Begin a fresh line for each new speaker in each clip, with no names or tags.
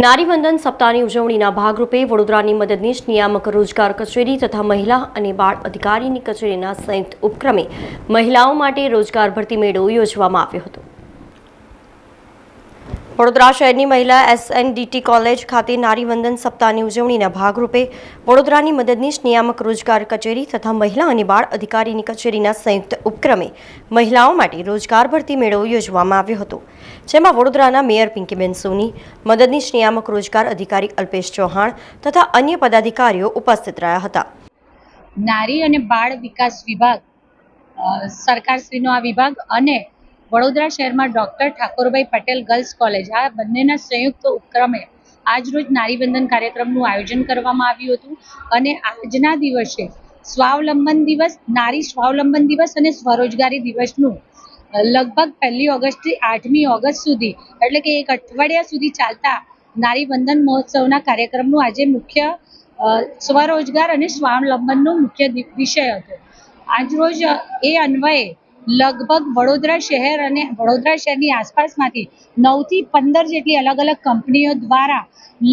નારીવંદન સપ્તાહની ઉજવણીના ભાગરૂપે વડોદરાની મદદનીશ નિયામક રોજગાર કચેરી તથા મહિલા અને બાળ અધિકારીની કચેરીના સંયુક્ત ઉપક્રમે મહિલાઓ માટે રોજગાર ભરતી મેળો યોજવામાં આવ્યો હતો। વડોદરા શહેરની મહિલા SNDT કોલેજ ખાતે નારીવંદન સપ્તાહની ઉજવણીના ભાગરૂપે વડોદરાની મદદનીશ નિયામક રોજગાર કચેરી તથા મહિલા અને બાળ અધિકારીની કચેરીના સંયુક્ત ઉપક્રમે મહિલાઓ માટે રોજગાર ભરતી મેળો યોજવામાં આવ્યો હતો, જેમાં વડોદરાના મેયર પિંકીબેન સોની, મદદનીશ નિયામક રોજગાર અધિકારી અલ્પેશ ચૌહાણ તથા અન્ય પદાધિકારીઓ ઉપસ્થિત રહ્યા હતા।
નારી અને બાળ વિકાસ વિભાગ સરકારશ્રીનો આ વિભાગ અને વડોદરા શહેરમાં doctor Thakorbhai Patel girls college આ બંનેના સંયુક્ત ઉપક્રમે આજરોજ નારીવંદન કાર્યક્રમનું આયોજન કરવામાં આવ્યું હતું અને આજના દિવસે સ્વાવલંબન દિવસ, નારી સ્વાવલંબન દિવસ અને સ્વરોજગારી દિવસનું લગભગ 1 ઓગસ્ટથી 8મી ઓગસ્ટ સુધી એટલે કે એક અઠવાડિયા સુધી ચાલતા નારીવંદન મહોત્સવના કાર્યક્રમનું આજે મુખ્ય સ્વરોજગાર અને સ્વાવલંબનનો મુખ્ય વિષય હતો। આજરોજ એ અન્વયે લગભગ વડોદરા શહેર અને વડોદરા શહેરની આસપાસમાંથી 9 થી 15 જેટલી અલગ અલગ કંપનીઓ દ્વારા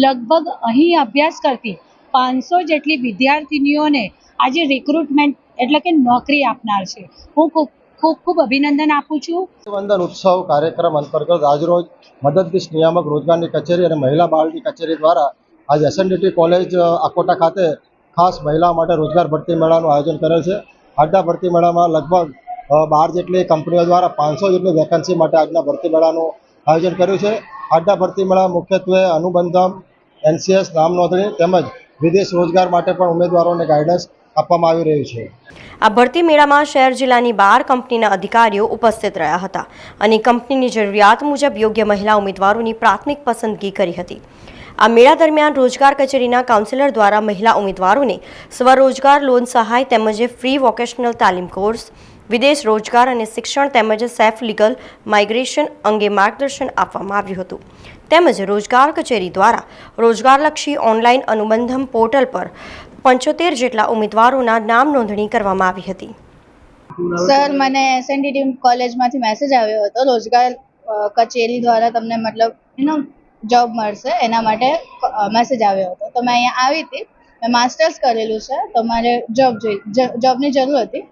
લગભગ અહીં અભ્યાસ કરતી 500 જેટલી વિદ્યાર્થીનીઓને આજે રિક્રુટમેન્ટ એટલે કે નોકરી આપનાર છે। હું ખૂબ અભિનંદન આપું છું।
વંદન ઉત્સવ કાર્યક્રમ અંતર્ગત આજરોજ મદદનીશ નિયામક રોજગારની કચેરી અને મહિલા બાળની કચેરી દ્વારા આજ SNDT કોલેજ આકોટા ખાતે ખાસ મહિલાઓ માટે રોજગાર ભરતી મેળાનું આયોજન કરેલ છે। આજના ભરતી મેળામાં લગભગ 12 જેટલી કંપનીઓ દ્વારા 500 જેટલી વેકન્સી માટે આજના ભરતી મેળાનું આયોજન કર્યું છે। આજના ભરતી મેળા મુખ્યત્વે અનુબંધમ, NCS નામ નોંધણી તેમજ વિદેશ રોજગાર માટે પણ ઉમેદવારોને ગાઈડન્સ આપવામાં આવી રહ્યું છે।
આ ભરતી મેળામાં શહેર જિલ્લાની 12 કંપનીના અધિકારીઓ ઉપસ્થિત રહ્યા હતા અને કંપનીની જરૂરિયાત મુજબ યોગ્ય મહિલા ઉમેદવારોની પ્રાથમિક પસંદગી કરી હતી। આ મેળા દરમિયાન રોજગાર કચેરીના કાઉન્સિલર દ્વારા મહિલા ઉમેદવારોને સ્વરોજગાર લોન સહાય તેમજ ફ્રી વોકેશનલ તાલીમ કોર્સ, વિદેશ રોજગાર અને શિક્ષણ તેમજ સેફ લીગલ માઇગ્રેશન અંગે માર્ગદર્શન આપવામાં આવ્યું હતું। તેમજ રોજગાર કચેરી દ્વારા રોજગારલક્ષી ઓનલાઈન અનુબંધમ પોર્ટલ પર 75 જેટલા ઉમેદવારોના નામ નોંધણી કરવામાં આવી હતી।
સર, મને SNDT કોલેજમાંથી મેસેજ આવ્યો હતો રોજગાર કચેરી દ્વારા તમને મતલબ જોબ મળશે એના માટે મેસેજ આવ્યો હતો, તો મેં અહીંયા આવી હતી। મેં માસ્ટર્સ કરેલું છે તો મારે જોબની જરૂર હતી,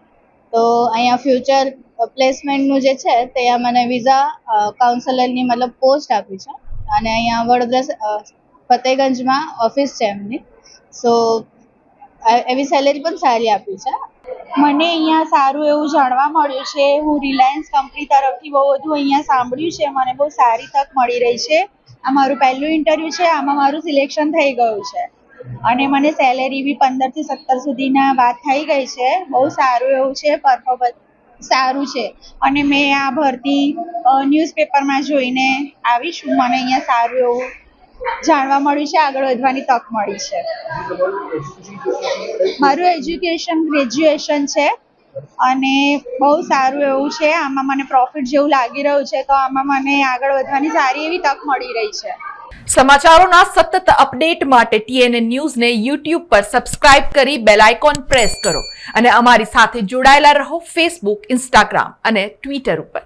તો અહીંયા ફ્યુચર પ્લેસમેન્ટનું જે છે તે મને વિઝા કાઉન્સલરની મતલબ પોસ્ટ આપી છે અને અહીંયા વડોદરા ફતેગંજમાં ઓફિસ છે એમની, સો એવી સેલેરી પણ સારી આપી છે।
મને અહીંયા સારું એવું જાણવા મળ્યું છે। હું રિલાયન્સ કંપની તરફથી બહુ બધું અહીંયા સાંભળ્યું છે, મને બહુ સારી તક મળી રહી છે। આ મારું પહેલું ઇન્ટરવ્યૂ છે, આમાં મારું સિલેક્શન થઈ ગયું છે અને મને સેલેરી બી 15 થી 17 સુધીના વાત થઈ ગઈ છે। બહુ સારું એવું છે, પરફોર્મન્સ સારું છે અને મેં આ ભરતી ન્યૂઝપેપરમાં જોઈને આવી છું। મને અહીંયા સારું એવું જાણવા મળ્યું છે, આગળ વધવાની તક મળી છે। મારું એજ્યુકેશન ગ્રેજ્યુએશન છે અને બહુ સારું એવું છે। આમાં મને પ્રોફિટ જેવું લાગી રહ્યું છે, તો આમાં મને આગળ વધવાની સારી એવી તક મળી રહી છે।
સમાચારોના સતત અપડેટ માટે TNN ન્યૂઝને YouTube પર સબસ્ક્રાઇબ કરી બેલ આઇકોન પ્રેસ કરો અને અમારી સાથે જોડાયેલા રહો Facebook, Instagram અને Twitter ઉપર।